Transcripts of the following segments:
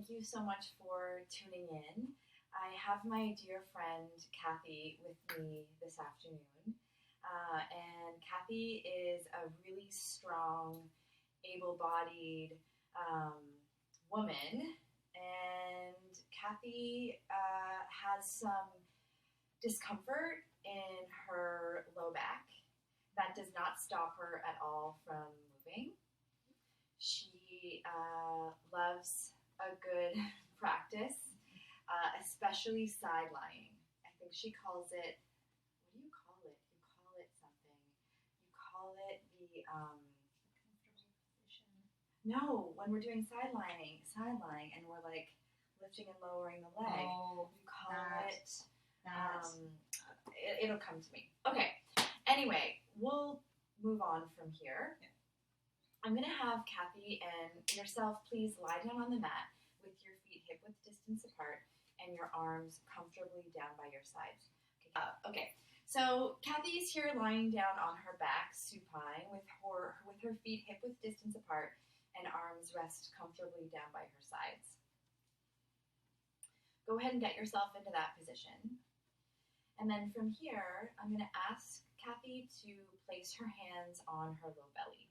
thank you so much for tuning in. I have my dear friend Kathy with me this afternoon. And Kathy is a really strong, able bodied woman. And Kathy has some discomfort in her low back that does not stop her at all from moving. She loves a good practice, especially side lying. I think she calls it, what do you call it? You call it something. You call it the, Comfortable position. no, when we're doing side lying, and we're like lifting and lowering the leg. Oh, You call it, that. it'll come to me. Okay, anyway, we'll move on from here. Yeah. I'm going to have Kathy and yourself please lie down on the mat with your feet hip-width distance apart and your arms comfortably down by your sides. Okay, so Kathy's here lying down on her back, supine, with her feet hip-width distance apart and arms rest comfortably down by her sides. Go ahead and get yourself into that position. And then from here, I'm going to ask Kathy to place her hands on her low belly.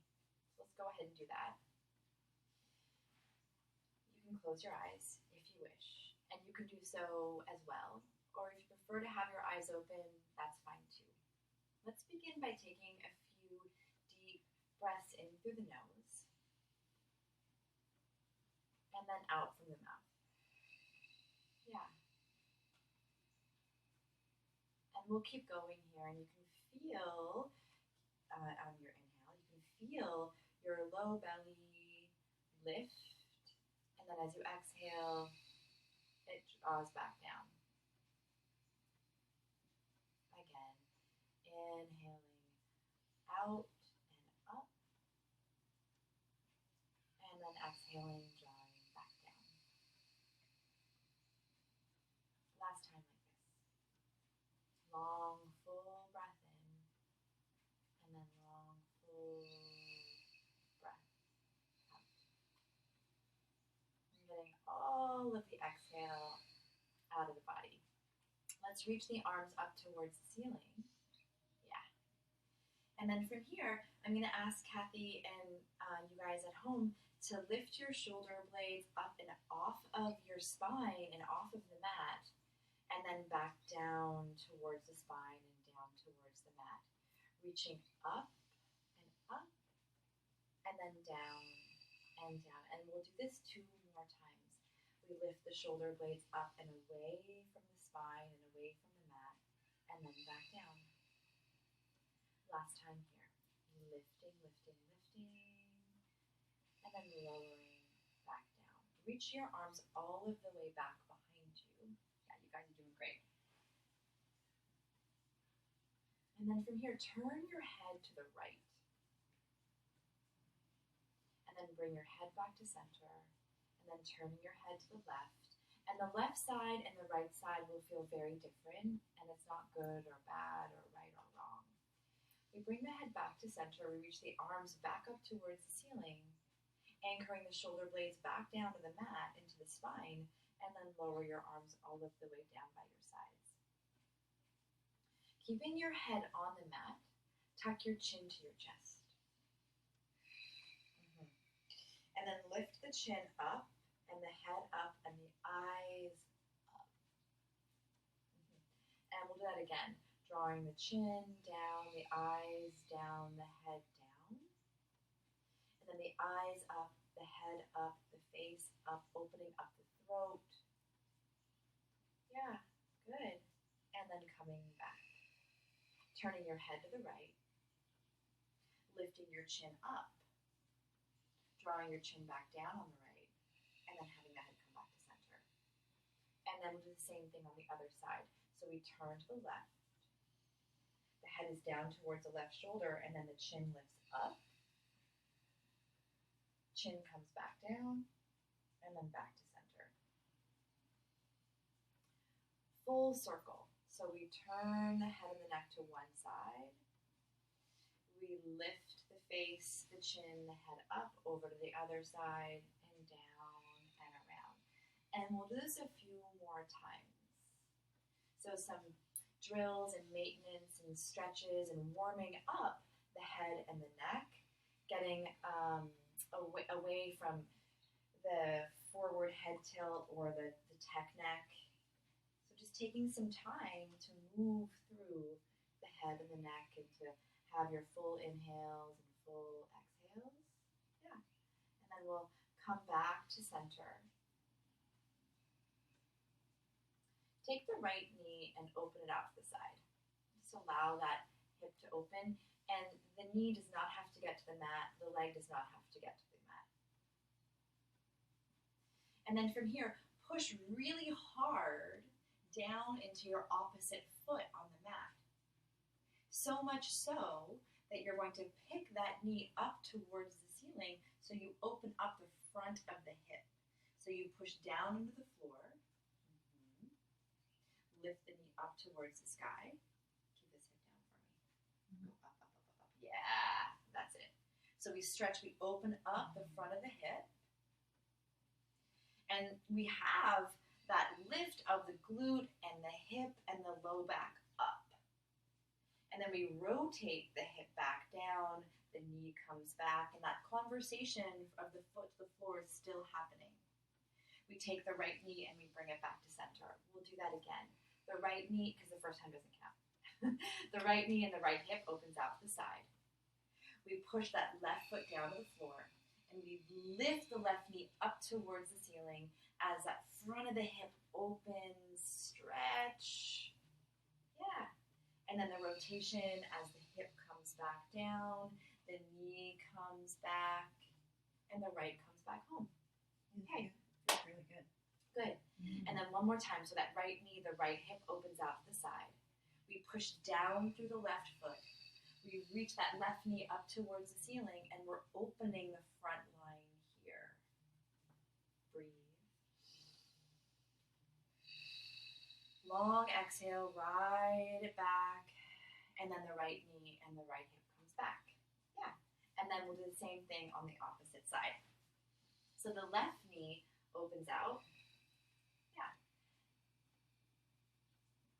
Let's go ahead and do that. You can close your eyes if you wish, and you can do so as well. Or if you prefer to have your eyes open, that's fine too. Let's begin by taking a few deep breaths in through the nose, and then out from the mouth. Yeah. And we'll keep going here, and you can feel, on your inhale, you can feel your low belly lift, and then as you exhale, it draws back down. Again, inhaling out and up, and then exhaling, drawing back down. Last time like this. Long, full breath in, and then long, full breath out. And getting all of the exhale out of the body. Let's reach the arms up towards the ceiling. Yeah. And then from here, I'm going to ask Kathy and you guys at home to lift your shoulder blades up and off of your spine and off of the mat, and then back down towards the spine and down towards the mat. Reaching up, and then down and down. And we'll do this 2 more times. We lift the shoulder blades up and away from the spine and away from the mat, and then back down. Last time here. Lifting, lifting, lifting, and then lowering back down. Reach your arms all of the way back behind you. Yeah, you guys are doing great. And then from here, turn your head to the right. And then bring your head back to center. And then turning your head to the left. And the left side and the right side will feel very different. And it's not good or bad or right or wrong. We bring the head back to center. We reach the arms back up towards the ceiling. Anchoring the shoulder blades back down to the mat, into the spine. And then lower your arms all of the way down by your sides. Keeping your head on the mat, tuck your chin to your chest. And then lift the chin up, and the head up, and the eyes up. And we'll do that again. Drawing the chin down, the eyes down, the head down. And then the eyes up, the head up, the face up, opening up the throat. Yeah, good. And then coming back. Turning your head to the right. Lifting your chin up. Drawing your chin back down on the right. And then having the head come back to center. And then we'll do the same thing on the other side. So we turn to the left. The head is down towards the left shoulder, and then the chin lifts up. Chin comes back down, and then back to center. Full circle. So we turn the head and the neck to one side. We lift the face, the chin, the head up over to the other side, and down and around. And we'll do this a few more times. So some drills and maintenance and stretches and warming up the head and the neck, getting away from the forward head tilt or the tech neck. So just taking some time to move through the head and the neck and to have your full inhales and full exhales. Yeah. And then we'll come back to center. Take the right knee and open it out to the side. Just allow that hip to open, and the knee does not have to get to the mat, the leg does not have to get to the mat. And then from here, push really hard down into your opposite foot on the mat. So much so that you're going to pick that knee up towards the ceiling so you open up the front of the hip. So you push down into the floor. Lift the knee up towards the sky. Keep this hip down for me. Go up, up, up, up, up. Yeah, that's it. So we stretch, we open up the front of the hip. And we have that lift of the glute and the hip and the low back up. And then we rotate the hip back down, the knee comes back, and that conversation of the foot to the floor is still happening. We take the right knee and we bring it back to center. We'll do that again. The right knee, because the first time doesn't count. The right knee and the right hip opens out to the side. We push that left foot down to the floor, and we lift the left knee up towards the ceiling as that front of the hip opens, stretch. Yeah. And then the rotation as the hip comes back down, the knee comes back, and the right comes back home. Okay. That's really good. Good. And then one more time. So that right knee, the right hip opens out to the side. We push down through the left foot. We reach that left knee up towards the ceiling, and we're opening the front line here. Breathe. Long exhale, ride it back, and then the right knee and the right hip comes back. Yeah. And then we'll do the same thing on the opposite side. So the left knee opens out. Yeah.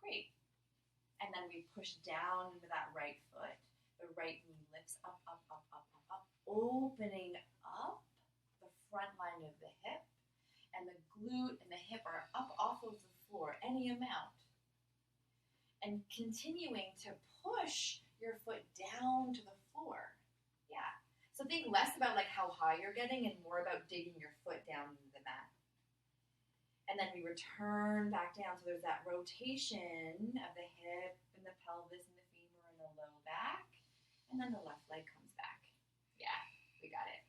Great. And then we push down into that right foot. The right knee lifts up, up, up, up, up, up, opening up the front line of the hip. And the glute and the hip are up off of the floor, any amount. And continuing to push your foot down to the floor. Yeah. So think less about like how high you're getting and more about digging your foot down into the mat. And then we return back down. So there's that rotation of the hip and the pelvis and the femur and the low back. And then the left leg comes back. Yeah, we got it.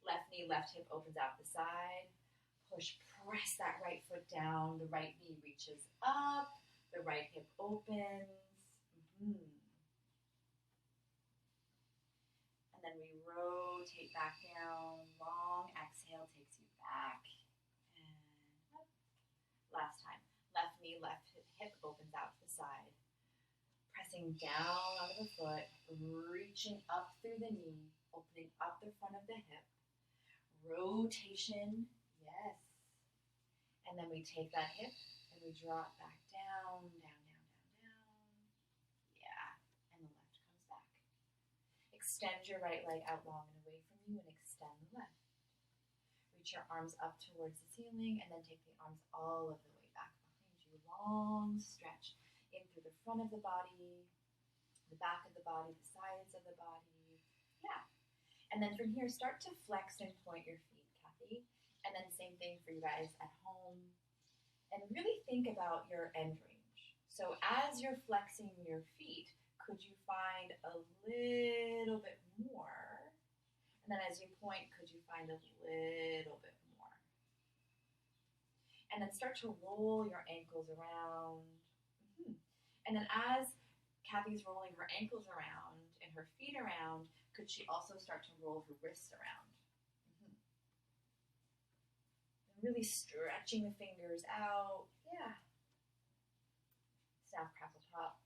Left knee, left hip opens out the side. Push, press that right foot down. The right knee reaches up. The right hip opens. And then we rotate back down. Long exhale takes you back. And up. Last time. Left knee, left hip opens out to the side. Pressing down onto the foot. Reaching up through the knee. Opening up the front of the hip. Rotation. Yes. And then we take that hip and we draw it back down, down, down, down, down. Yeah. And the left comes back. Extend your right leg out long and away from you and extend the left. Reach your arms up towards the ceiling and then take the arms all of the way back behind you. Long stretch in through the front of the body, the back of the body, the sides of the body. Yeah. And then from here, start to flex and point your feet, Kathy. And then same thing for you guys at home. And really think about your end range. So as you're flexing your feet, could you find a little bit more? And then as you point, could you find a little bit more? And then start to roll your ankles around. And then as Kathy's rolling her ankles around and her feet around, could she also start to roll her wrists around? Really stretching the fingers out. Yeah. Snap, crackle, pop.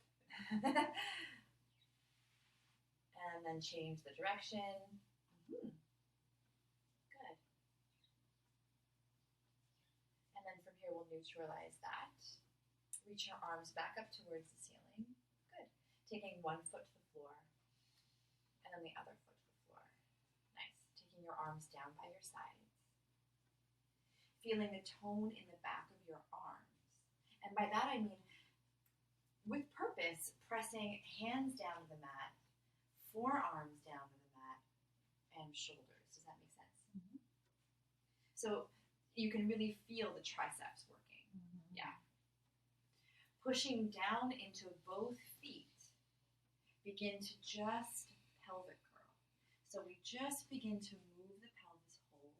And then change the direction. Good. And then here we'll neutralize that. Reach your arms back up towards the ceiling. Good. Taking one foot to the floor, and then the other foot to the floor. Nice. Taking your arms down by your sides. Feeling the tone in the back of your arms. And by that I mean, with purpose, pressing hands down to the mat, forearms down to the mat, and shoulders. Does that make sense? Mm-hmm. So you can really feel the triceps working. Mm-hmm. Yeah. Pushing down into both feet. Begin to just pelvic curl. So we just begin to move the pelvis whole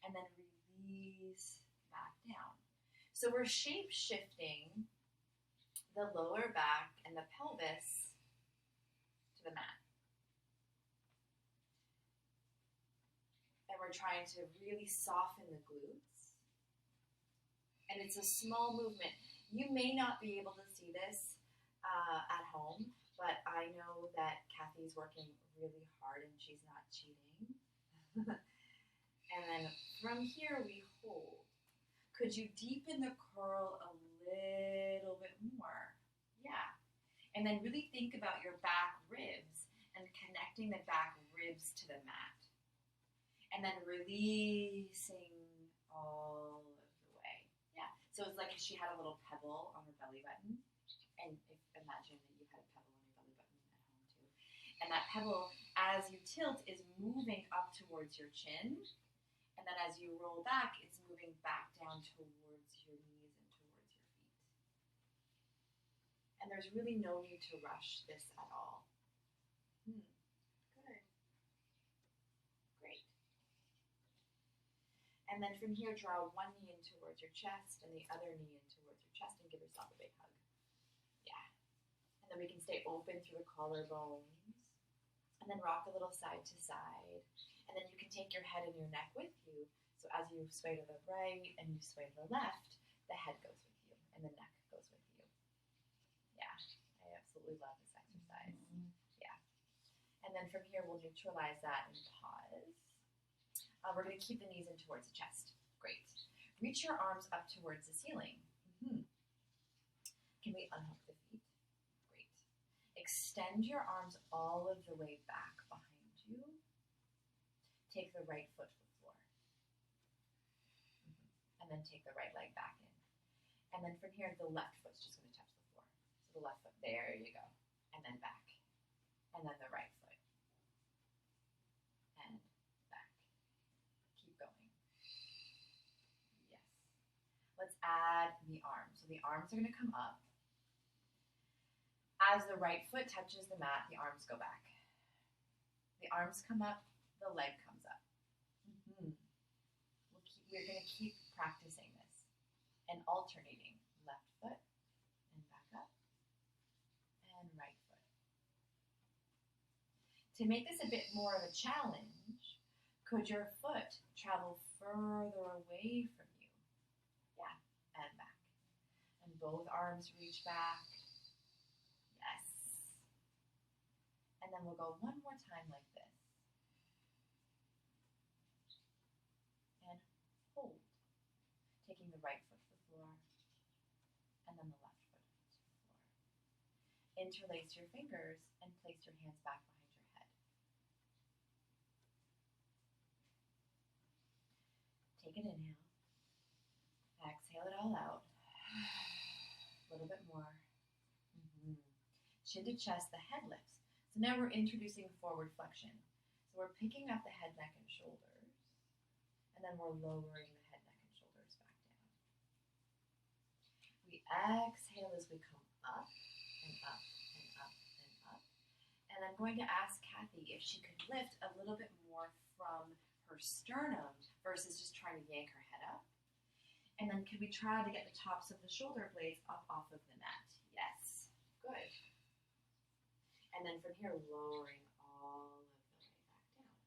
and then release back down. So we're shape shifting the lower back and the pelvis to the mat. And we're trying to really soften the glutes. And it's a small movement. You may not be able to see this at home, but I know that Kathy's working really hard and she's not cheating. And then from here we hold. Could you deepen the curl a little bit more? Yeah. And then really think about your back ribs and connecting the back ribs to the mat. And then releasing all of the way. Yeah. So it's like if she had a little pebble on her belly button. And imagine that you had a pebble on your belly button at home too. And that pebble, as you tilt, is moving up towards your chin. And then as you roll back, it's moving back down towards your knees and towards your feet. And there's really no need to rush this at all. Good. Great. And then from here, draw one knee in towards your chest and the other knee in towards your chest and give yourself a big hug. Yeah. And then we can stay open through the collarbones. And then rock a little side to side. And then you can take your head and your neck with you. So as you sway to the right and you sway to the left, the head goes with you and the neck goes with you. Yeah, I absolutely love this exercise. Yeah. And then from here, we'll neutralize that and pause. We're going to keep the knees in towards the chest. Great. Reach your arms up towards the ceiling. Can we unhook the feet? Great. Extend your arms all of the way back behind you. Take the right foot to the floor. And then take the right leg back in. And then from here, the left foot's just going to touch the floor. So the left foot, there you go. And then back. And then the right foot. And back. Keep going. Yes. Let's add the arms. So the arms are going to come up. As the right foot touches the mat, the arms go back. The arms come up, the leg comes up. We're going to keep practicing this and alternating left foot and back up and right foot. To make this a bit more of a challenge, could your foot travel further away from you? Yeah, and back. And both arms reach back. Yes. And then we'll go one more time like this. And hold. Taking the right foot to the floor. And then the left foot to the floor. Interlace your fingers and place your hands back behind your head. Take an inhale. Exhale it all out. A little bit more. Chin to chest, the head lifts. So now we're introducing forward flexion. So we're picking up the head, neck, and shoulders. And then we're lowering the head, neck, and shoulders back down. We exhale as we come up and up and up and up. And I'm going to ask Kathy if she could lift a little bit more from her sternum versus just trying to yank her head up. And then could we try to get the tops of the shoulder blades up off of the mat? Yes. Good. And then from here, lowering all of the way back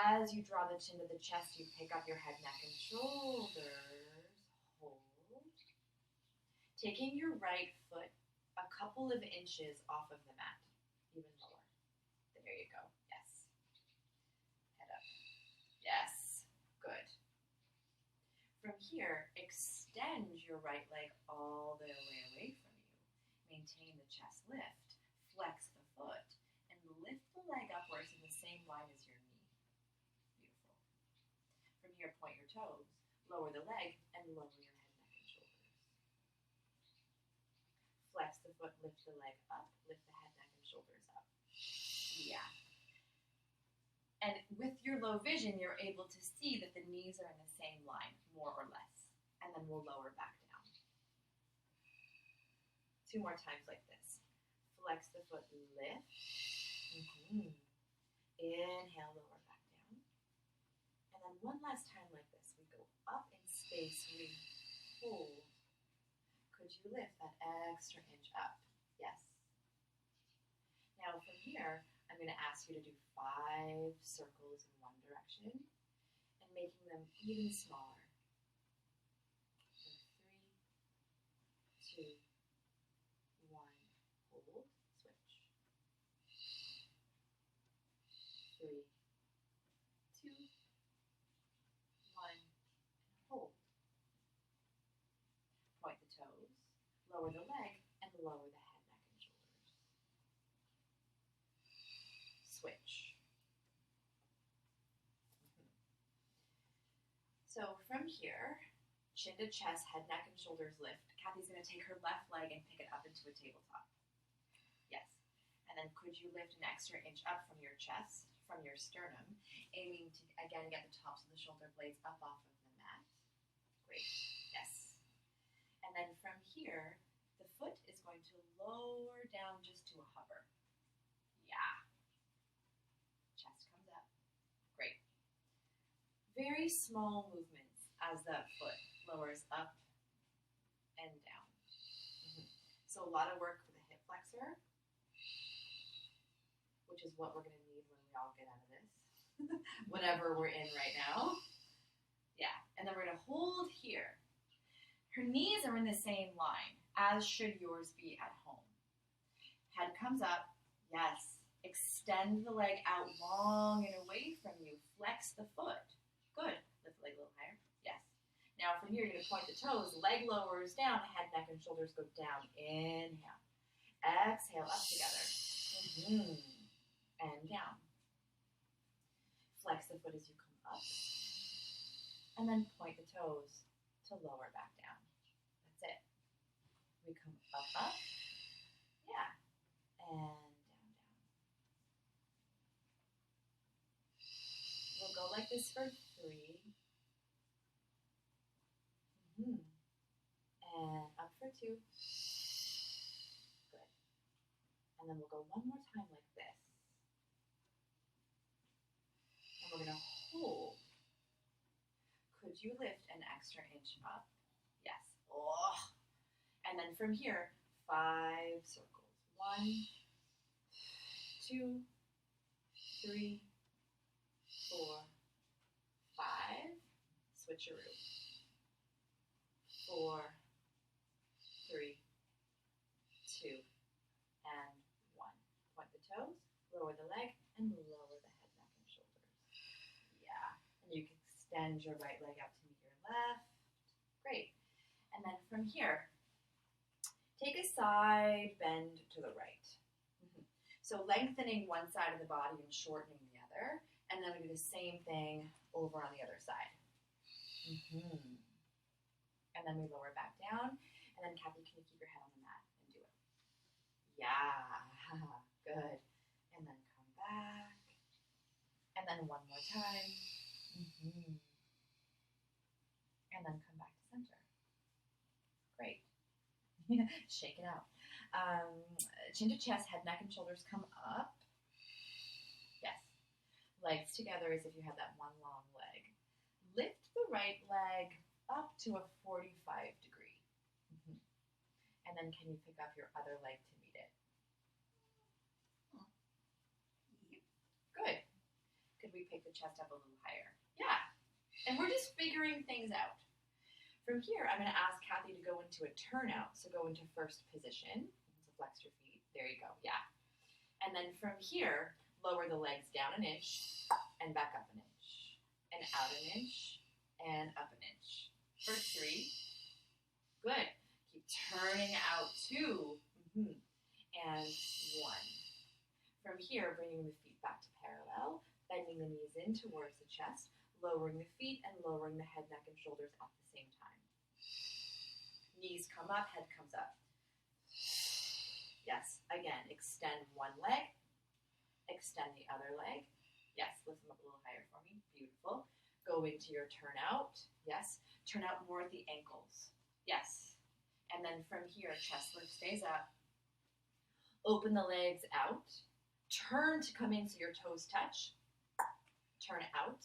down. As you draw the chin to the chest, you pick up your head, neck, and shoulders. Hold. Taking your right foot a couple of inches off of the mat, even lower. There you go. Yes. Head up. Yes. Good. From here, extend your right leg all the way away from you. Maintain the chest lift. Flex the foot. And lift the leg upwards in the same line as your knee. Beautiful. From here, point your toes. Lower the leg and lower your head, neck, and shoulders. Flex the foot, lift the leg up. Lift the head, neck, and shoulders up. Yeah. And with your low vision, you're able to see that the knees are in the same line, more or less. And then we'll lower back down. 2 more times like this. Flex the foot, lift. Inhale, lower back down. And then one last time like this. We go up in space, we hold. Could you lift that extra inch up? Yes. Now from here, I'm going to ask you to do 5 circles in one direction and making them even smaller. So 3, 2, 1, hold, switch. 3, 2, 1, and hold. Point the toes, lower the leg, and lower the head, neck, and shoulders. Switch. So from here, chin to chest, head, neck, and shoulders lift. Kathy's going to take her left leg and pick it up into a tabletop. Yes. And then could you lift an extra inch up from your chest, from your sternum, aiming to, again, get the tops of the shoulder blades up off of the mat. Great. Yes. And then from here, the foot is going to lower down just to a hover. Yeah. Chest comes up. Great. Very small movements as that foot lowers up and down. So a lot of work for the hip flexor, which is what we're going to need when we all get out of this, whatever we're in right now. Yeah, and then we're going to hold here. Her knees are in the same line, as should yours be at home. Head comes up. Yes. Extend the leg out long and away from you. Flex the foot. Good. Lift the leg a little higher. Yes. Now from here, you're going to point the toes. Leg lowers down. Head, neck, and shoulders go down. Inhale. Exhale, up together. And down. Flex the foot as you come up. And then point the toes to lower back down. That's it. We come up. Yeah. And we'll go like this for 3. And up for 2. Good. And then we'll go one more time like this. And we're going to hold. Could you lift an extra inch up? Yes. Oh. And then from here, 5 circles. 1, 2, 3, 4, 5. Switcheroo. 4, 3, 2, and 1. Point the toes, lower the leg, and lower the head, neck, and shoulders. Yeah. And you can extend your right leg out to meet your left. Great. And then from here, take a side bend to the right. So lengthening one side of the body and shortening the other. And then we do the same thing over on the other side. And then we lower back down. And then Kathy, can you keep your head on the mat and do it? Yeah. Good. And then come back. And then one more time. And then come back to center. Great. Shake it out. Chin to chest, head, neck, and shoulders come up. Yes. Legs together as if you have that one long leg. Lift the right leg up to a 45 degree. And then can you pick up your other leg to meet it? Good. Could we pick the chest up a little higher? Yeah. And we're just figuring things out. From here, I'm going to ask Kathy to go into a turnout. So go into first position. So flex your feet. There you go. Yeah. And then from here, lower the legs down an inch and back up an inch. and out an inch, and up an inch. For 3. Good. Keep turning out 2. And 1. From here, bringing the feet back to parallel, bending the knees in towards the chest, lowering the feet and lowering the head, neck, and shoulders at the same time. Knees come up, head comes up. Yes, again, extend one leg, extend the other leg. Yes, lift them up a little higher for me. Beautiful. Go into your turnout. Yes, turn out more at the ankles. Yes. And then from here, chest lift stays up. Open the legs out. Turn to come in so your toes touch. Turn out.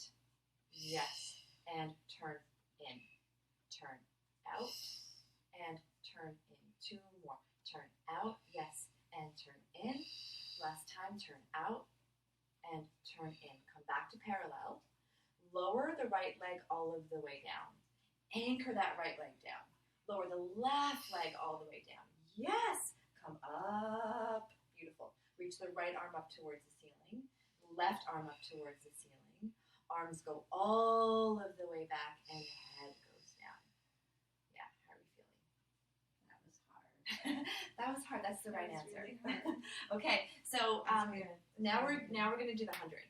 Yes. And turn in. Turn out. And turn in. 2 more. Turn out. Yes. And turn in. Last time, turn out. And turn in. Come back to parallel. Lower the right leg all of the way down. Anchor that right leg down. Lower the left leg all the way down. Yes! Come up. Beautiful. Reach the right arm up towards the ceiling. Left arm up towards the ceiling. Arms go all of the way back and head goes down. Yeah, how are you feeling? That was hard. That was hard. That's the right That was answer. really hard. Okay, so Good. now we're going to do the 100.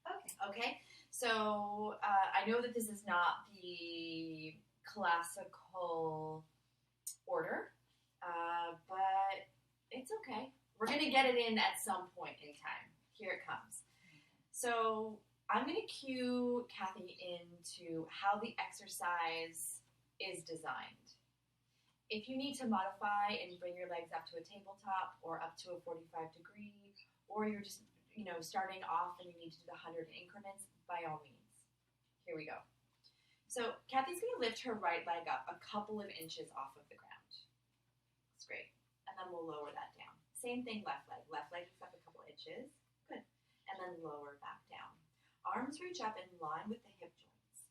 Okay. Okay, so I know that this is not the classical order, but it's okay. We're going to get it in at some point in time. Here it comes. So I'm going to cue Kathy into how the exercise is designed. If you need to modify and bring your legs up to a tabletop or up to a 45 degree, or you're just, starting off and you need to do the 100 increments, by all means. Here we go. So Kathy's going to lift her right leg up a couple of inches off of the ground. That's great. And then we'll lower that down. Same thing, left leg. Left leg is up a couple inches. Good. And then lower back down. Arms reach up in line with the hip joints.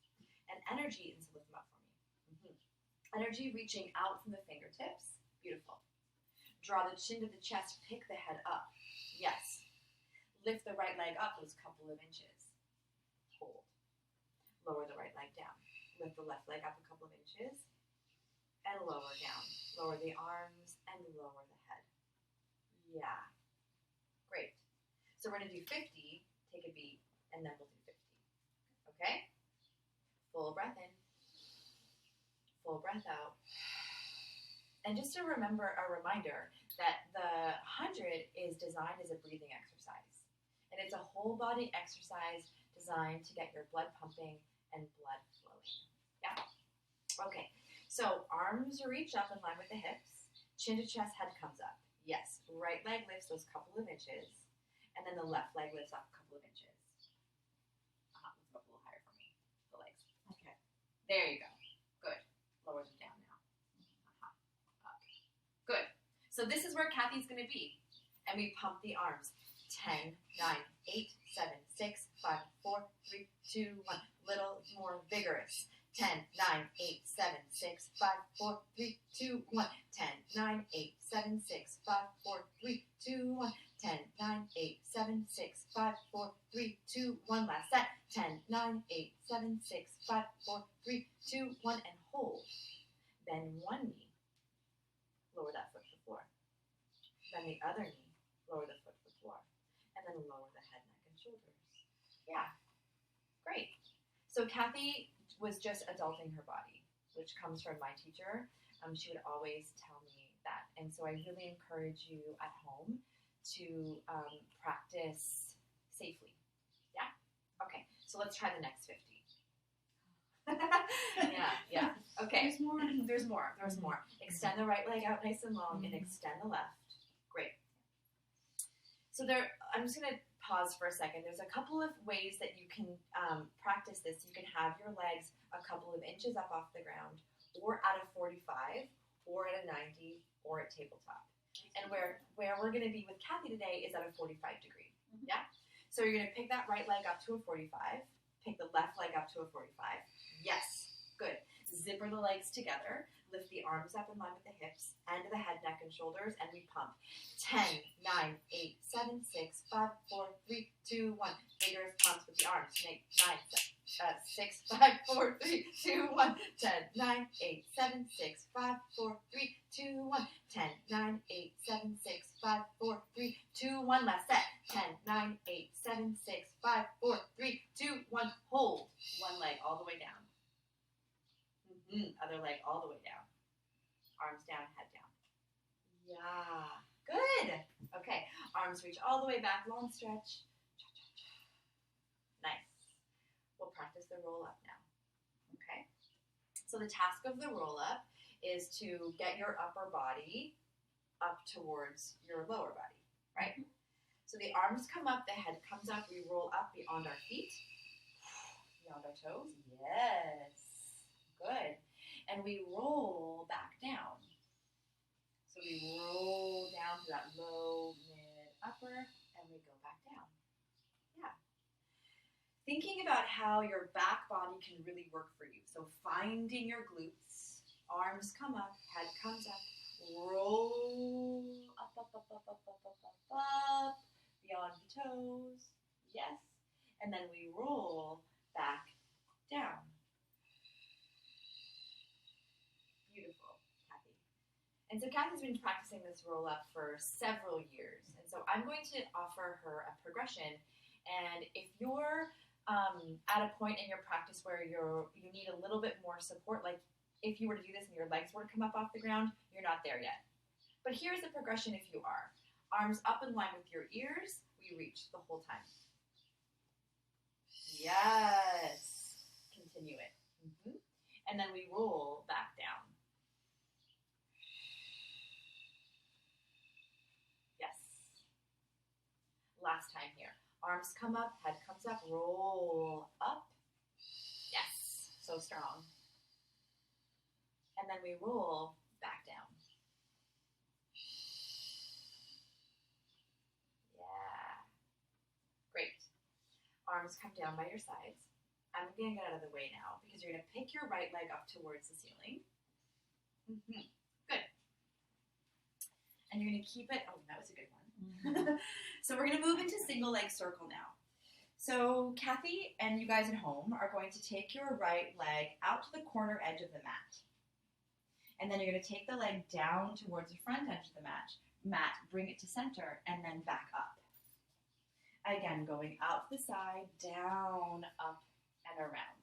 And energy, and so lift them up for me. Energy reaching out from the fingertips. Beautiful. Draw the chin to the chest, pick the head up. Yes. Lift the right leg up those couple of inches. Hold. Lower the right leg down. Lift the left leg up a couple of inches. And lower down. Lower the arms and lower the head. Yeah. Great. So we're going to do 50, take a beat, and then we'll do 50. Okay? Full breath in. Full breath out. And just a reminder that the 100 is designed as a breathing exercise. And it's a whole body exercise designed to get your blood pumping and blood flowing. Yeah? Okay. So arms reach up in line with the hips. Chin to chest, head comes up. Yes. Right leg lifts those couple of inches. And then the left leg lifts up a couple of inches. Lift them up a little higher for me. The legs. Okay. There you go. Good. Lower them down now. Up. Good. So this is where Kathy's going to be. And we pump the arms. 10, 9, 8, 7, 6, 5, 4, 3, 2, 1. Little more vigorous. 10, 9, 8, 7, 6, 5, 4, 3, 2, 1. 10, 9, 8, 7, 6, 5, 4, 3, 2, 1. 10, 9, 8, 7, 6, 5, 4, 3, 2, 1. Last set. 10, 9, 8, 7, 6, 5, 4, 3, 2, 1. And hold. Bend one knee. Lower that foot to the floor. Then the other knee. Lower the foot to the floor. And then lower the head, neck, and shoulders. Yeah. Great. So Kathy was just adulting her body, which comes from my teacher. She would always tell me that. And so I really encourage you at home to practice safely. Yeah? Okay, so let's try the next 50. Yeah. Okay. There's more. Extend the right leg out nice and long and extend the left. Great. So I'm just going to pause for a second. There's a couple of ways that you can practice this. You can have your legs a couple of inches up off the ground, or at a 45, or at a 90, or at tabletop. And where we're going to be with Kathy today is at a 45 degree. Yeah? So you're going to pick that right leg up to a 45, pick the left leg up to a 45. Yes. Good. Zipper the legs together. Lift the arms up in line with the hips, and the head, neck, and shoulders, and we pump. 10, 9, 8, 7, 6, 5, 4, 3, 2, 1. Vigorous pumps with the arms. 9, 7, 2, 1. Last set. 10, 9, 8, 7, 6, 5, 4, 3, 2, 1. Hold. One leg all the way down. Other leg all the way down. Arms down, head down. Yeah. Good. Okay. Arms reach all the way back. Long stretch. Nice. We'll practice the roll up now. Okay. So the task of the roll up is to get your upper body up towards your lower body, right? So the arms come up, the head comes up, we roll up beyond our feet, beyond our toes. Yes. Good. And we roll back down. So we roll down to that low, mid, upper, and we go back down. Yeah. Thinking about how your back body can really work for you. So finding your glutes, arms come up, head comes up, roll up, up, up, up, up, up, up, up, up, beyond the toes. Yes. And then we roll back down. Beautiful, Kathy. And so Kathy's been practicing this roll up for several years. And so I'm going to offer her a progression. And if you're at a point in your practice where you need a little bit more support, like if you were to do this and your legs were to come up off the ground, you're not there yet. But here's the progression if you are. Arms up in line with your ears, we reach the whole time. Yes. Continue it. And then we roll back down. Yes. Last time here. Arms come up, head comes up, roll up. Yes. So strong. And then we roll back down. Yeah. Great. Arms come down by your sides. I'm going to get out of the way now because you're going to pick your right leg up towards the ceiling. Good. And you're going to keep it. Oh, that was a good one. So we're going to move into single leg circle now. So Kathy and you guys at home are going to take your right leg out to the corner edge of the mat. And then you're going to take the leg down towards the front edge of the mat, bring it to center, and then back up. Again, going out to the side, down, up, and around.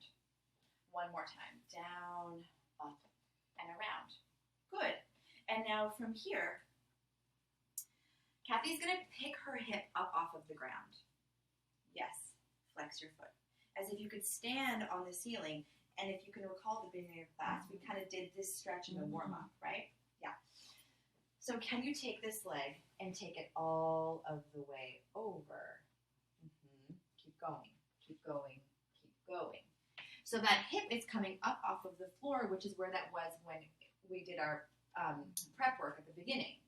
One more time. Down, up, and around. Good. And now from here, Kathy's going to pick her hip up off of the ground. Yes. Flex your foot. As if you could stand on the ceiling. And if you can recall the beginning of your class, we kind of did this stretch in the warm-up, right? Yeah. So can you take this leg and take it all of the way over? Keep going, keep going, keep going. So that hip is coming up off of the floor, which is where that was when we did our prep work at the beginning.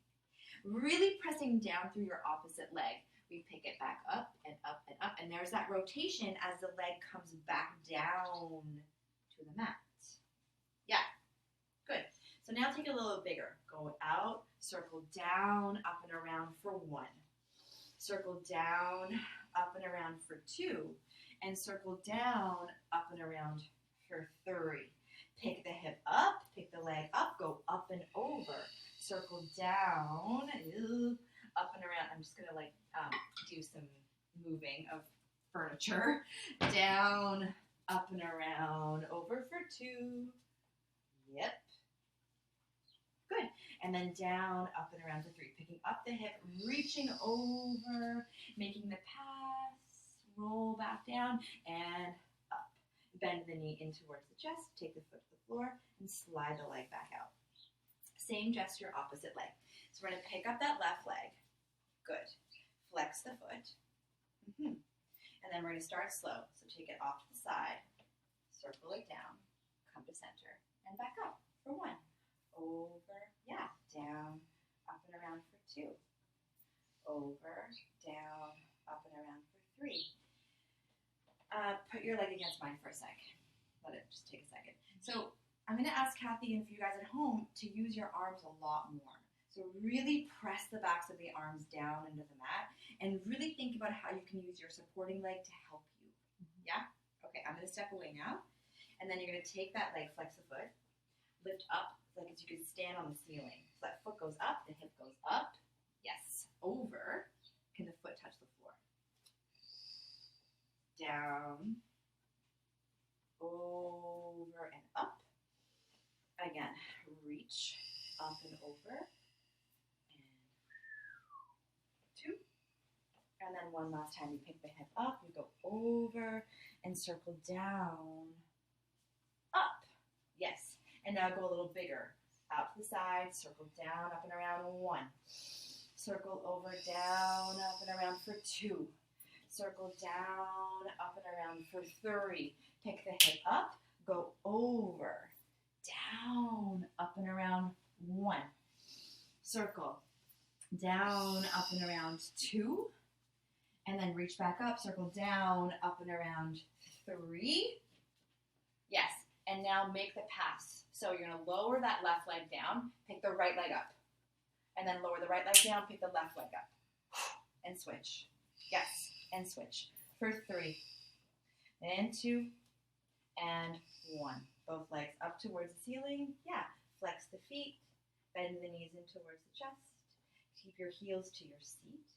Really pressing down through your opposite leg. We pick it back up and up and up. And there's that rotation as the leg comes back down to the mat. Yeah, good. So now take it a little bigger. Go out, circle down, up and around for 1. Circle down, up and around for 2. And circle down, up and around for 3. Pick the hip up, pick the leg up, go up and over. Circle down, up and around. I'm just going to do some moving of furniture. Down, up and around, over for 2. Yep. Good. And then down, up and around for 3. Picking up the hip, reaching over, making the pass, roll back down, and up. Bend the knee in towards the chest, take the foot to the floor, and slide the leg back out. Same gesture, opposite leg. So we're going to pick up that left leg. Good. Flex the foot. And then we're going to start slow. So take it off to the side, circle it down, come to center, and back up for 1. Over, yeah, down, up and around for 2. Over, down, up and around for 3. Put your leg against mine for a sec. Let it just take a second. So I'm going to ask Kathy and for you guys at home to use your arms a lot more. So really press the backs of the arms down into the mat and really think about how you can use your supporting leg to help you. Yeah? Okay, I'm going to step away now. And then you're going to take that leg, flex the foot, lift up like as you could stand on the ceiling. So that foot goes up, the hip goes up. Yes. Over. Can down, over and up. Again, reach up and over, and 2. And then one last time, you pick the hip up, you go over and circle down, up. Yes. And now go a little bigger. Out to the side, circle down, up and around, 1. Circle over, down, up and around for 2. Circle down, up and around for 3. Pick the hip up, go over, down, up and around, 1. Circle, down, up and around, 2. And then reach back up, circle down, up and around, 3. Yes, and now make the pass. So you're going to lower that left leg down, pick the right leg up. And then lower the right leg down, pick the left leg up. And switch. Yes, and switch. For 3. And 2. And 1. Both legs up towards the ceiling. Yeah, flex the feet. Bend the knees in towards the chest. Keep your heels to your seat.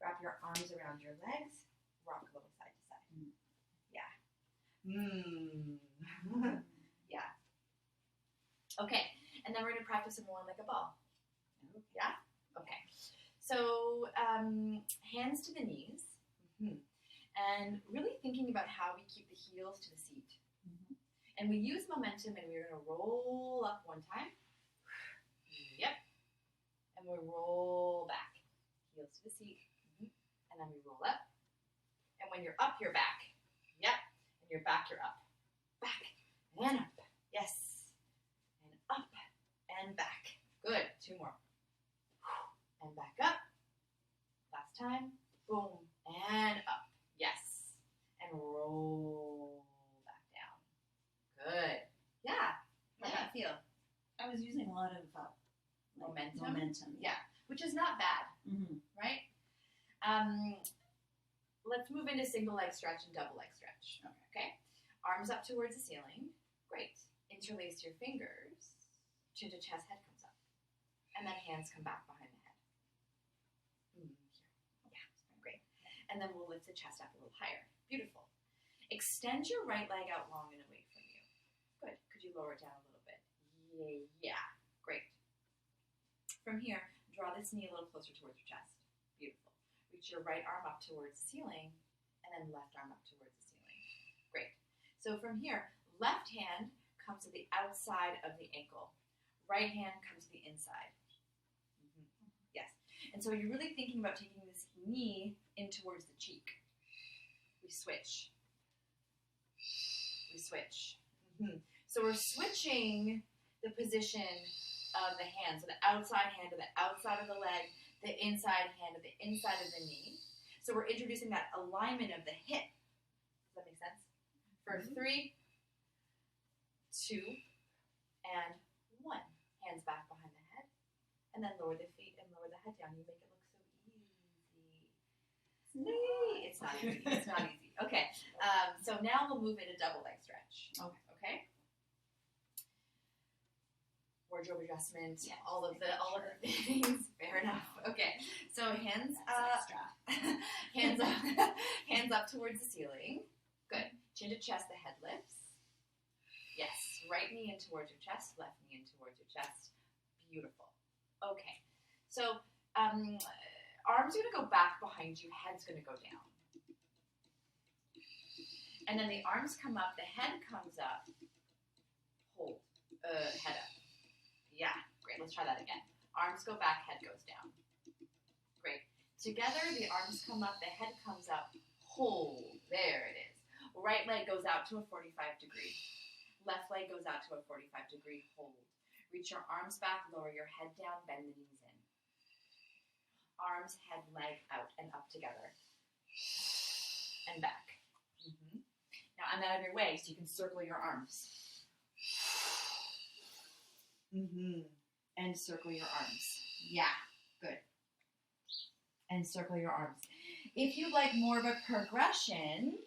Wrap your arms around your legs. Rock a little side to side. Yeah. Yeah. Okay, and then we're going to practice some rolling like a ball. Yeah? Okay. So, hands to the knees. And really thinking about how we keep the heels to the seat. And we use momentum, and we're going to roll up one time. Yep. And we roll back. Heels to the seat. And then we roll up. And when you're up, you're back. Yep. And you're back, you're up. Back and up. Yes. And up and back. Good. 2 more. And back up. Last time. Boom. And up. Yes. And roll back down. Good. Yeah. How does that feel? I was using a lot of momentum. Yeah. Which is not bad. Right? Let's move into single leg stretch and double leg stretch. Okay? Arms up towards the ceiling. Great. Interlace your fingers. Chin to chest, head comes up. And then hands come back behind the head. Yeah, great. And then we'll lift the chest up a little higher. Beautiful. Extend your right leg out long and away from you. Good. Could you lower it down a little bit? Yeah. Great. From here, draw this knee a little closer towards your chest. Beautiful. Reach your right arm up towards the ceiling, and then left arm up towards the ceiling. Great. So from here, left hand comes to the outside of the ankle. Right hand comes to the inside. Yes. And so you're really thinking about taking this knee in towards the cheek. We switch. We switch. So we're switching the position of the hand. So the outside hand to the outside of the leg, the inside hand to the inside of the knee. So we're introducing that alignment of the hip. Does that make sense? For 3, 2, and 1. Hands back behind the head. And then lower the feet and lower the head down. You make it look so easy. It's not easy. It's not easy. Okay. So now we'll move into double leg stretch. Okay. Wardrobe adjustment. Yes. All of the things. Fair enough. Okay. So hands hands up. Hands up towards the ceiling. Good. Chin to chest. The head lifts. Yes. Right knee in towards your chest. Left knee in towards your chest. Beautiful. Okay. So arms are going to go back behind you. Head's going to go down. And then the arms come up. The head comes up. Hold. Head up. Yeah. Great. Let's try that again. Arms go back. Head goes down. Great. Together, the arms come up. The head comes up. Hold. There it is. Right leg goes out to a 45 degree. Left leg goes out to a 45 degree. Hold. Reach your arms back. Lower your head down. Bend the knees in. Arms, head, leg out and up together. And back. Now I'm out of your way so you can circle your arms. And circle your arms. Yeah, good. And circle your arms. If you'd like more of a progression,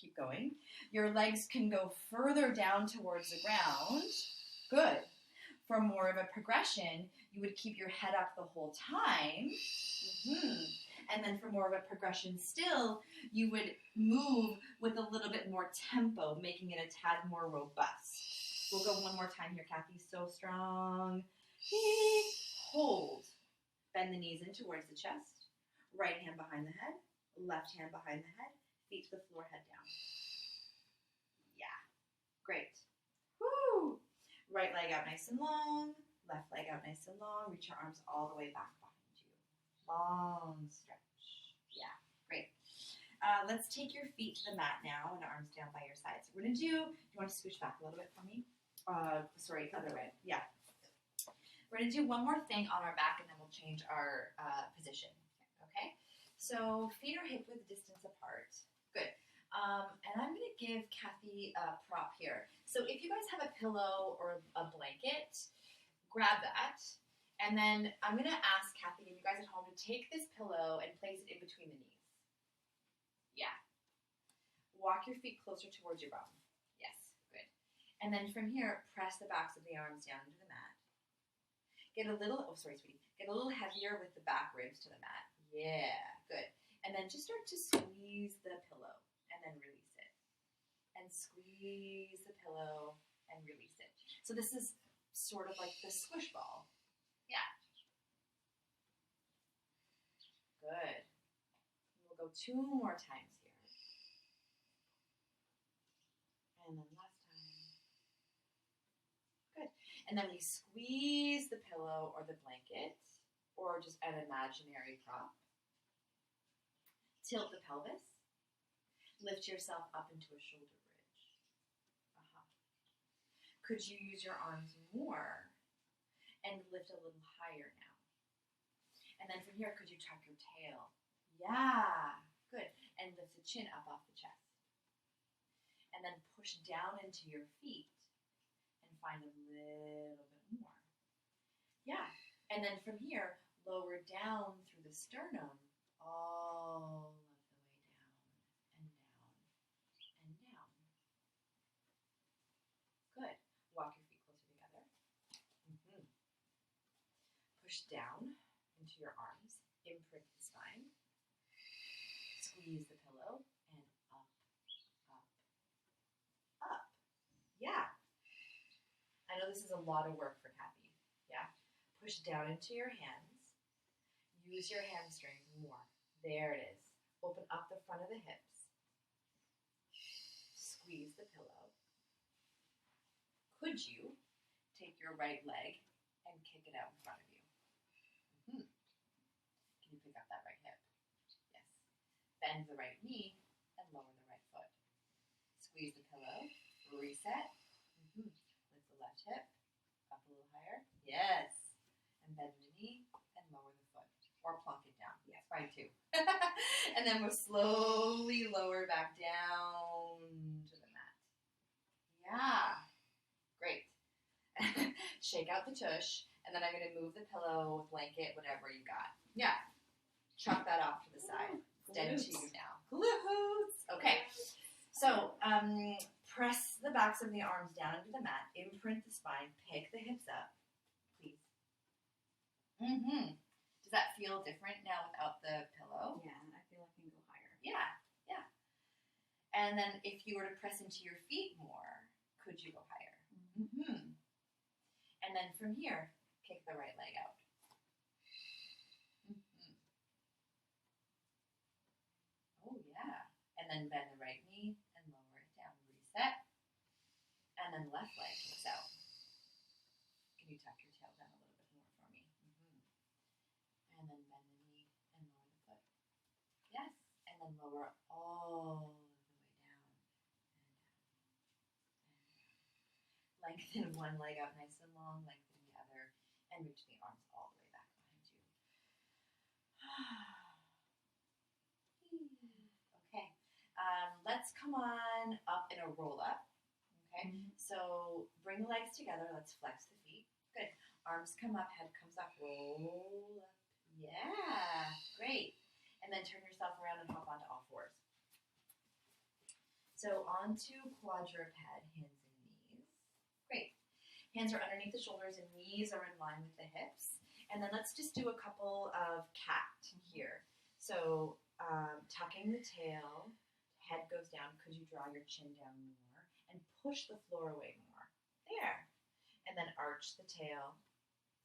keep going. Your legs can go further down towards the ground. Good. For more of a progression, you would keep your head up the whole time. And then for more of a progression still, you would move with a little bit more tempo, making it a tad more robust. We'll go one more time here, Kathy. So strong. Hold. Bend the knees in towards the chest. Right hand behind the head. Left hand behind the head. Feet to the floor, head down. Yeah. Great. Woo! Right leg out nice and long. Left leg out nice and long. Reach your arms all the way back behind you. Long stretch. Yeah, great. Let's take your feet to the mat now and arms down by your sides. We're going to do you want to scooch back a little bit for me? Sorry, other way. Yeah. We're going to do one more thing on our back and then we'll change our position. Okay? So feet are hip width distance apart. Good. And I'm going to give Kathy a prop here. So if you guys have a pillow or a blanket, grab that. And then I'm going to ask Kathy and you guys at home to take this pillow and place it in between the knees. Yeah. Walk your feet closer towards your bum. Yes, good. And then from here, press the backs of the arms down into the mat. Get a little, oh sorry sweetie, get a little heavier with the back ribs to the mat. Yeah, good. And then just start to squeeze the pillow and then release it. And squeeze the pillow and release it. So this is sort of like the squish ball. Yeah. Good. We'll go 2 more times here. And then last time. Good. And then we squeeze the pillow or the blanket or just an imaginary prop. Tilt the pelvis. Lift yourself up into a shoulder bridge. Could you use your arms more and lift a little higher now? And then from here, could you tuck your tail? Yeah, good. And lift the chin up off the chest. And then push down into your feet and find a little bit more. Yeah, and then from here, lower down through the sternum, all of the way down and down and down. Good. Walk your feet closer together. Push down into your arms. Imprint the spine. Squeeze the pillow. And up, up, up. Yeah. I know this is a lot of work for Kathy. Yeah. Push down into your hands. Use your hamstrings more. There it is. Open up the front of the hips. Squeeze the pillow. Could you take your right leg and kick it out in front of you? Can you pick up that right hip? Yes. Bend the right knee and lower the right foot. Squeeze the pillow. Reset. Lift the left hip. Up a little higher. Yes. And bend the knee and lower the foot. Or plunk it down. Yes, fine too. And then we'll slowly lower back down to the mat. Yeah. Great. Shake out the tush, and then I'm going to move the pillow, blanket, whatever you got. Yeah. Chuck that off to the side. Dead to you now. Glutes. Okay. So, press the backs of the arms down into the mat. Imprint the spine. Pick the hips up. Please. Does that feel different now without the pillow? Yeah, I feel I can go higher. Yeah. Yeah. And then if you were to press into your feet more, could you go higher? And then from here, kick the right leg out. Oh, yeah. And then bend the right knee and lower it down. Reset. And then left leg kicks out. Can you tuck your tail down a little bit more for me? And then bend the knee and lower the foot. Yes. And then lower all the way down and down. Lengthen one leg out nice and long, lengthen the other, and reach the arms all the way back behind you. Okay, let's come on up in a roll up. Okay, so bring the legs together. Let's flex the feet. Good. Arms come up, head comes up, roll up. Yeah, great. And then turn yourself around and hop onto all fours. So onto quadruped, hands and knees. Great. Hands are underneath the shoulders and knees are in line with the hips. And then let's just do a couple of cat here. So tucking the tail, head goes down because you draw your chin down more, and push the floor away more. There. And then arch the tail,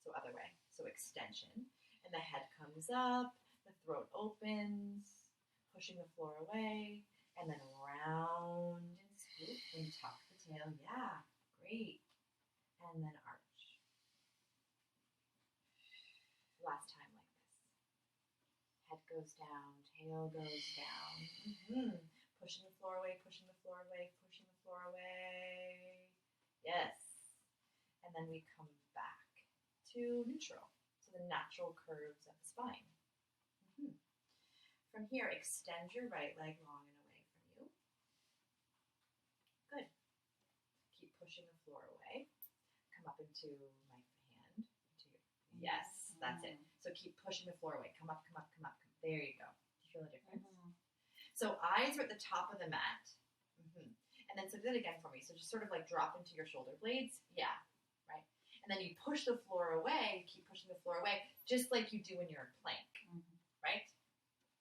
so other way, so extension. And the head comes up, the throat opens, pushing the floor away, and then round and scoop and tuck the tail. Yeah, great. And then arch. Last time like this. Head goes down, tail goes down. Pushing the floor away, pushing the floor away, pushing the floor away. Yes. And then we come back to neutral, so the natural curves of the spine. From here, extend your right leg long and away from you. Good. Keep pushing the floor away. Come up into my hand. Yes, that's it. So keep pushing the floor away. Come up, come up, come up. There you go. Do you feel a difference? So eyes are at the top of the mat. And then so do that again for me. So just sort of like drop into your shoulder blades. Yeah, right. And then you push the floor away. Keep pushing the floor away, just like you do when you're in plank, right?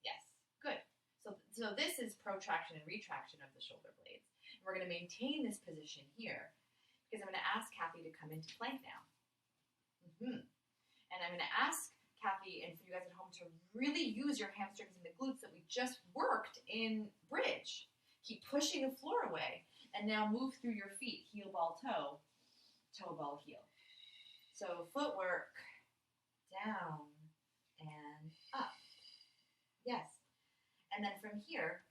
Yes, good. So this is protraction and retraction of the shoulder blades. And we're going to maintain this position here because I'm going to ask Kathy to come into plank now. And I'm going to ask Kathy, and for you guys at home, to really use your hamstrings and the glutes that we just worked in bridge. Keep pushing the floor away. And now move through your feet, heel, ball, toe, toe, ball, heel. So footwork, down and up. Yes. And then from here,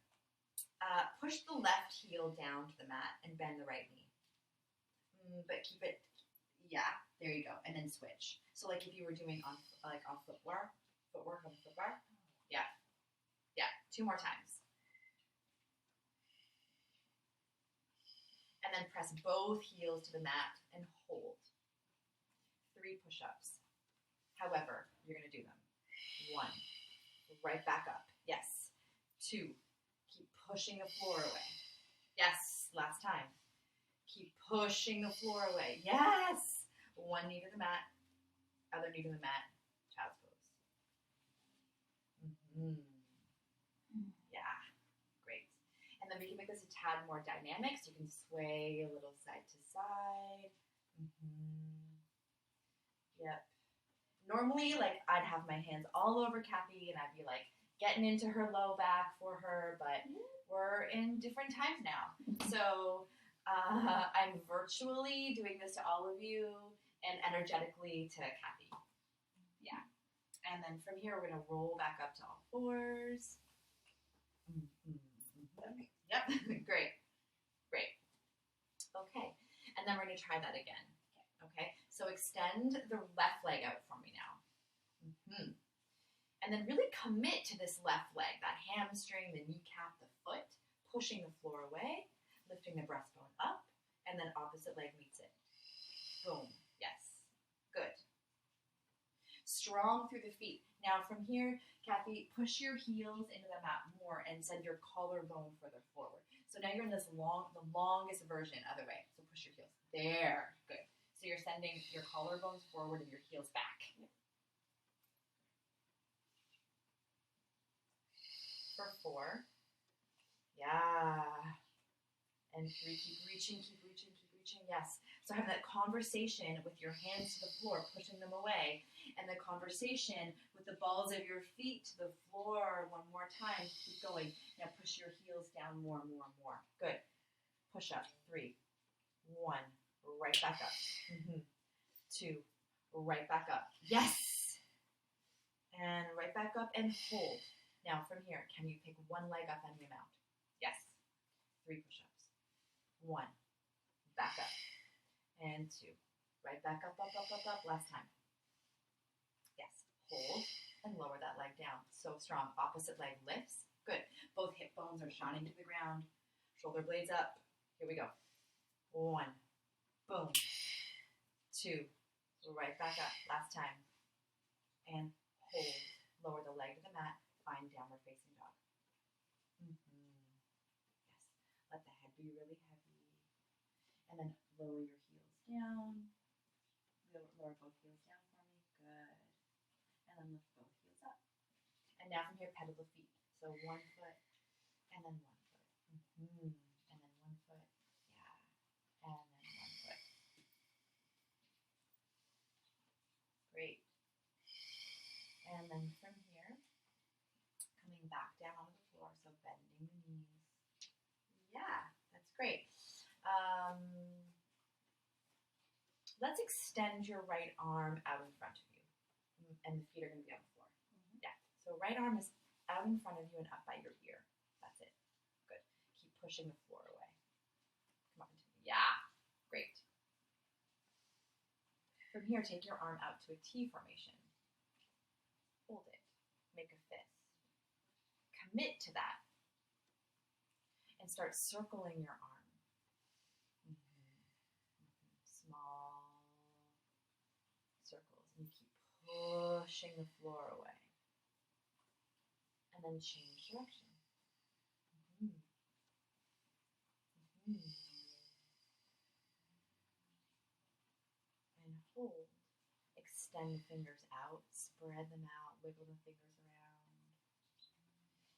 push the left heel down to the mat and bend the right knee. But keep it, yeah, there you go. And then switch. So like if you were doing on footwork on the footbar. Yeah. Yeah, 2 more times. And then press both heels to the mat and hold. 3 push-ups. However, you're going to do them. 1, right back up. Yes. 2, keep pushing the floor away. Yes, last time. Keep pushing the floor away. Yes. 1 knee to the mat, other knee to the mat, child's pose. Yeah, great. And then we can make this a tad more dynamic, so you can sway a little side to side. Yep. Normally, like, I'd have my hands all over Kathy, and I'd be like getting into her low back for her, but we're in different times now. So I'm virtually doing this to all of you and energetically to Kathy. Yeah. And then from here, we're going to roll back up to all fours. Yep. Great. Great. Okay. And then we're going to try that again. Okay. So extend the left leg out for me now. And then really commit to this left leg, that hamstring, the kneecap, the foot, pushing the floor away, lifting the breastbone up, and then opposite leg meets it. Boom. Yes. Good. Strong through the feet. Now from here, Kathy, push your heels into the mat more and send your collarbone further forward. So now you're in this the longest version, other way. So push your heels. There. Good. So you're sending your collarbones forward and your heels back. For 4. Yeah. And 3, keep reaching, keep reaching, keep reaching. Yes. So have that conversation with your hands to the floor, pushing them away. And the conversation with the balls of your feet to the floor. 1 more time. Keep going. Now push your heels down more, more, more. Good. Push up. 3, 1. Right back up. 2. Right back up. Yes. And right back up and hold. Now from here, can you pick 1 leg up any amount? Yes. 3 push-ups. 1. Back up. And 2. Right back up, up, up, up, up. Last time. Yes. Hold and lower that leg down. So strong. Opposite leg lifts. Good. Both hip bones are shining to the ground. Shoulder blades up. Here we go. 1. Boom. 2. Right back up. Last time. And hold. Lower the leg to the mat. Find downward facing dog. Yes. Let the head be really heavy. And then lower your heels down. Lower both heels down for me. Good. And then lift both heels up. And And now from here, pedal the feet. So 1 foot, and then 1 foot. And then 1 foot. Yeah. And then 1 foot. Great. And then from here, coming back down onto the floor, so bending the knees. Yeah, that's great. Let's extend your right arm out in front of you. And the feet are going to be on the floor. Yeah. So right arm is out in front of you and up by your ear. That's it. Good. Keep pushing the floor away. Come on. Yeah. Great. From here, take your arm out to a T formation. Hold it. Make a fist. Commit to that. And start circling your arm. Small circles. And you keep pushing the floor away. And then change direction. And hold. Extend the fingers out. Spread them out. Wiggle the fingers around.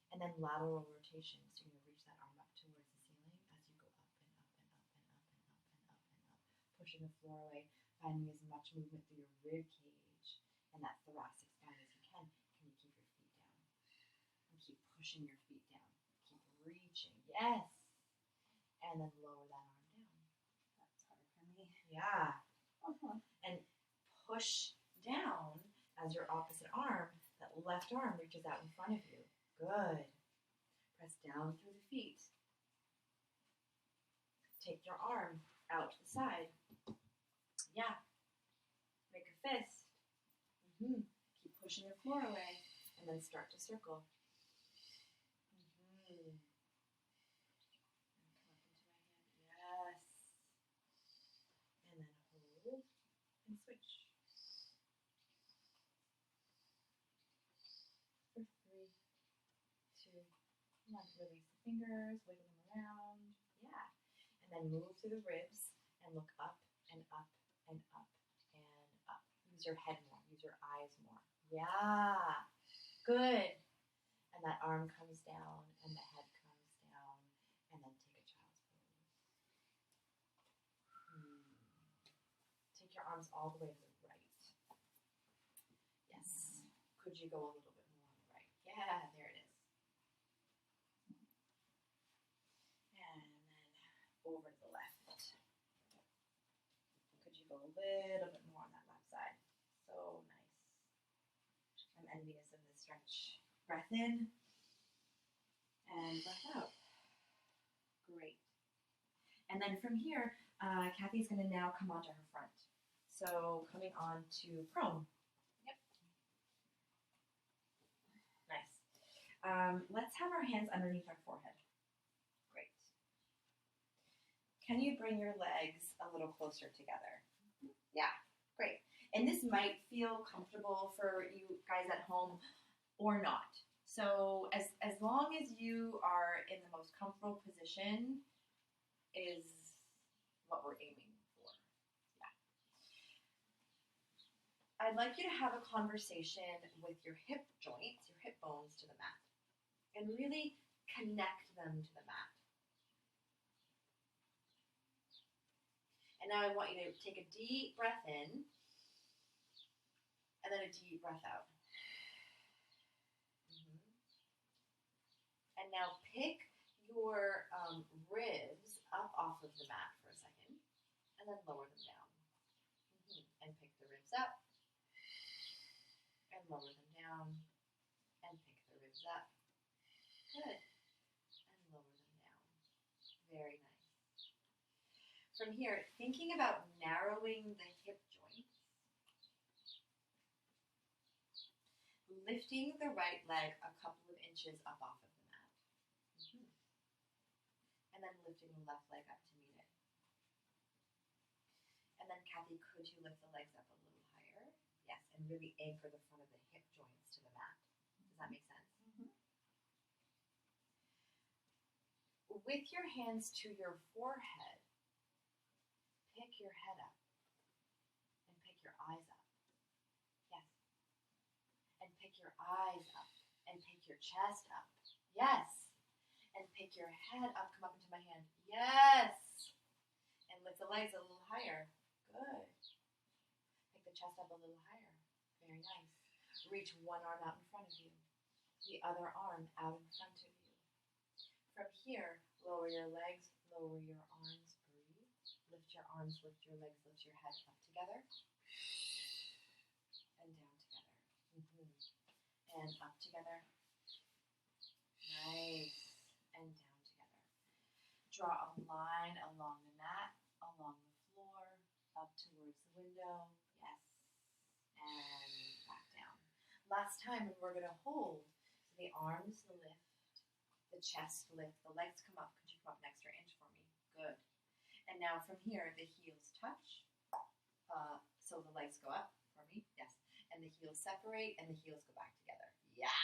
And then lateral rotation. So you're going to reach that arm up towards the ceiling as you go up and up and up and up and up and up and up. Pushing the floor away. Finding as much movement through your rib cage and that thoracic spine as you can. Can you keep your feet down? And keep pushing your feet down. Keep reaching. Yes. And then lower that arm down. That's hard for me. Yeah. And push down as your opposite arm, that left arm reaches out in front of you. Good. Press down through the feet. Take your arm out to the side. Yeah. Make a fist. Keep pushing the floor away. And then start to circle. And come up into my hand. Yes. And then hold and switch. For 3, 2, 1. Release the fingers, wiggle them around. Yeah. And then move through the ribs and look up and up and up and up. Use your head more. Use your eyes more. Yeah. Good. And that arm comes down and the head comes down. And then take a child's pose. Take your arms all the way to the right. Yes. Could you go a little bit more on the right? Yeah, there it is. And then over to the left. Could you go a little bit more on that left side? So nice. I'm envious of this stretch. Breath in and breath out. Great. And then from here, Kathy's going to now come onto her front. So coming on to prone. Yep. Nice. Let's have our hands underneath our forehead. Great. Can you bring your legs a little closer together? Yeah, great. And this might feel comfortable for you guys at home or not. So as long as you are in the most comfortable position is what we're aiming for. Yeah. I'd like you to have a conversation with your hip joints, your hip bones to the mat, and really connect them to the mat. And now I want you to take a deep breath in and then a deep breath out. And now pick your ribs up off of the mat for a second and then lower them down. And pick the ribs up and lower them down and pick the ribs up. Good. And lower them down. Very nice. From here, thinking about narrowing the hip joints, lifting the right leg a couple of inches up off of the mat. And then lifting the left leg up to meet it. And then, Kathy, could you lift the legs up a little higher? Yes, and really anchor the front of the hip joints to the mat. Does that make sense? With your hands to your forehead, pick your head up and pick your eyes up. Yes. And pick your eyes up And pick your chest up. Yes. And pick your head up. Come up into my hand. Yes. And lift the legs a little higher. Good. Pick the chest up a little higher. Very nice. Reach one arm out in front of you. The other arm out in front of you. From here, lower your legs, lower your arms. Breathe. Lift your arms, lift your legs, lift your head up together. And down together. And up together. Nice. And down together. Draw a line along the mat, along the floor, up towards the window. Yes. And back down. Last time, and we're going to hold. So the arms lift, the chest lift, the legs come up. Could you come up an extra inch for me? Good. And now from here, the heels touch. So the legs go up for me. Yes. And the heels separate, and the heels go back together. Yeah,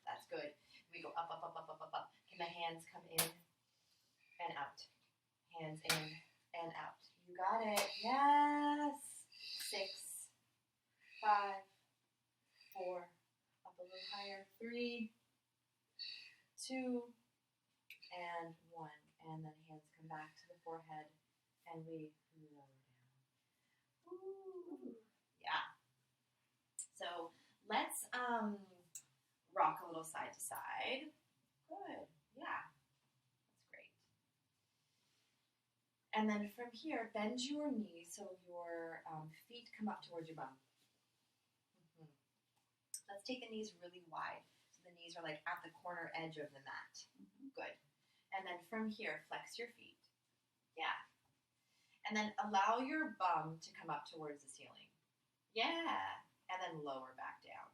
that's good. We go up, up, up, up, up, up, up. Can the hands come in and out? Hands in and out. You got it. Yes. 6, 5, 4. Up a little higher. 3, 2, and 1. And then hands come back to the forehead, and we lower down. Ooh. Yeah. So let's rock a little side to side. Good. Yeah. That's great. And then from here, bend your knees so your feet come up towards your bum. Let's take the knees really wide. So the knees are like at the corner edge of the mat. Good. And then from here, flex your feet. Yeah. And then allow your bum to come up towards the ceiling. Yeah. And then lower back down.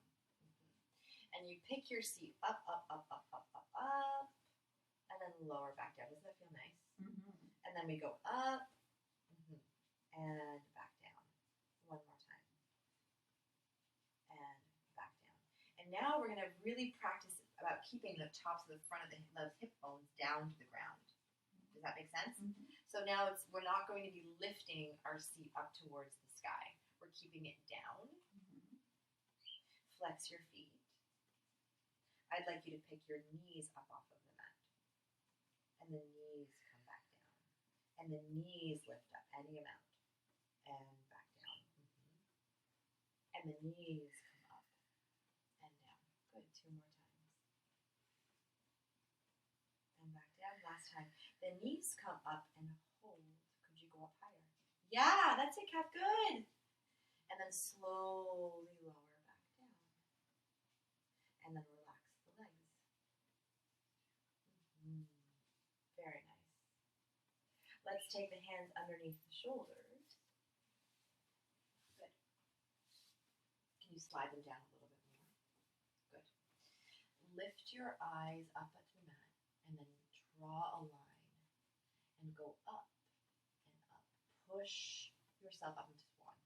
And you pick your seat up, up, up, up, up, up, up. And then lower back down. Doesn't that feel nice? And then we go up and back down. One more time. And back down. And now we're going to really practice about keeping the tops of the front of the hip bones down to the ground. Does that make sense? So now we're not going to be lifting our seat up towards the sky. We're keeping it down. Flex your feet. I'd like you to pick your knees up off of the mat. And the knees come back down. And the knees lift up any amount. And back down. And the knees come up and down. Good. 2 more times. And back down. Last time. The knees come up and hold. Could you go up higher? Yeah, that's it, Kat. Good. And then slowly lower back down. And then relax the legs. Very nice. Let's take the hands underneath the shoulders. Good. Can you slide them down a little bit more? Good. Lift your eyes up at the mat and then draw a line and go up and up. Push yourself up into swan.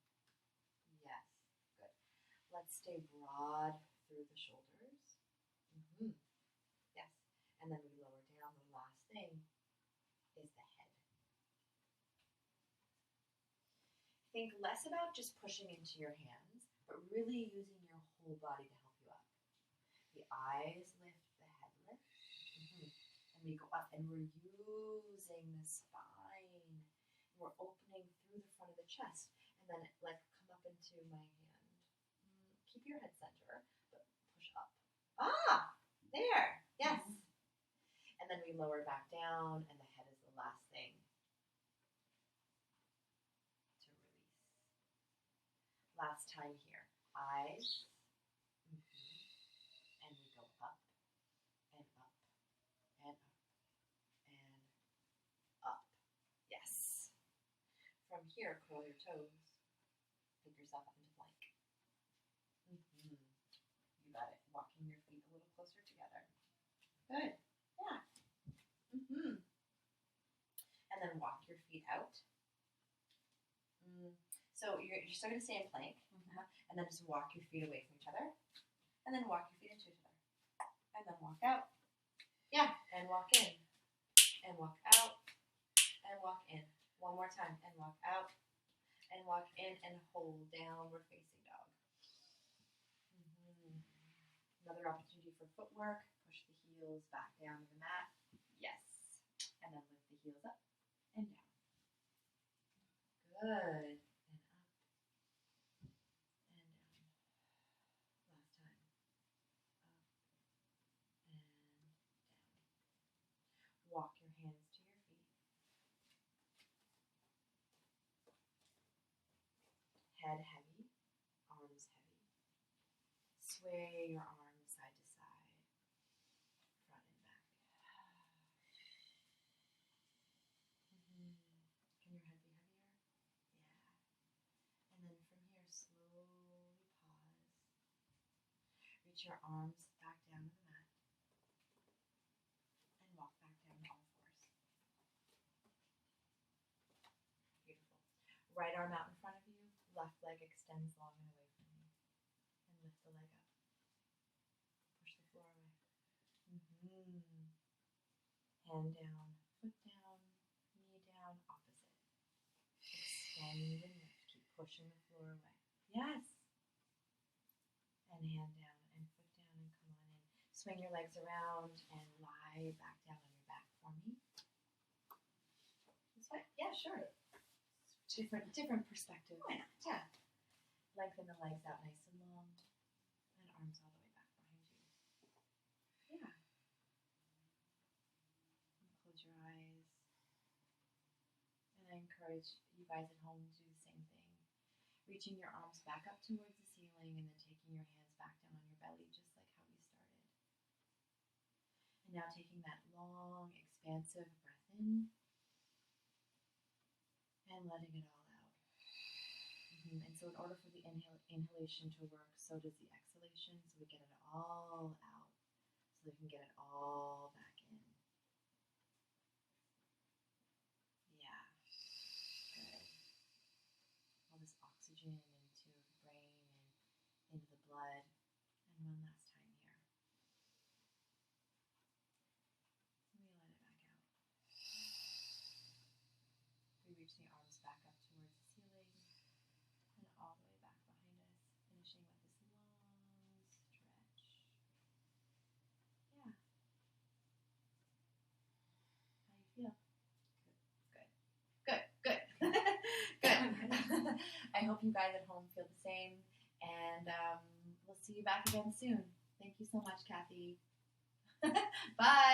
Yes. Good. Let's stay broad through the shoulders. Yes. And then we lower down. The last thing is the head. Think less about just pushing into your hands, but really using your whole body to help you up. The eyes lift, the head lifts. And we go up, and we're using the spine. We're opening through the front of the chest. And then like come up into my hand. Keep your head center, but push up. Ah, there. Yes. And then we lower back down, and the head is the last thing to release. Last time here. Eyes. And we go up and up and up and up. Yes. From here, curl your toes. Pick yourself up into plank. You got it. Walking your feet a little closer together. Good. Yeah. And then walk your feet out. So you're still going to stay in plank. And then just walk your feet away from each other. And then walk your feet into each other. And then walk out. Yeah. And walk in. And walk out. And walk in. One more time. And walk out. And walk in and hold downward facing dog. Another opportunity you for footwork. Push the heels back down to the mat. Yes. And then lift the heels up and down. Good. And up and down. Last time. Up and down. Walk your hands to your feet. Head heavy, arms heavy. Sway your arms side to side, front and back. Can your head be heavier? Yeah. And then from here, slowly pause. Reach your arms back down to the mat. And walk back down to all fours. Beautiful. Right arm out in front of you. Left leg extends long and away from you. And lift the leg up. Push the floor away. Hand down, foot down, knee down, opposite. Extend and lift. Keep pushing the floor away. Yes. And hand down and foot down and come on in. Swing your legs around and lie back down on your back for me. This way? Yeah, sure. Different perspective. Why not? Yeah. Lengthen the legs out nice and long. And arms all the way back behind you. Yeah. And close your eyes. And I encourage you guys at home to do the same thing. Reaching your arms back up towards the ceiling and then taking your hands back down on your belly, just like how we started. And now taking that long, expansive breath in. And letting it all out. And so in order for the inhalation to work, so does the exhalation. So we get it all out. So we can get it all back in. Yeah. Good. All this oxygen into the brain and into the blood. And one last time here. And we let it back out. We reach the arms back up towards the ceiling and all the way back behind us, finishing with this long stretch. Yeah. How do you feel? Good. Good. I hope you guys at home feel the same, and we'll see you back again soon. Thank you so much, Kathy. Bye.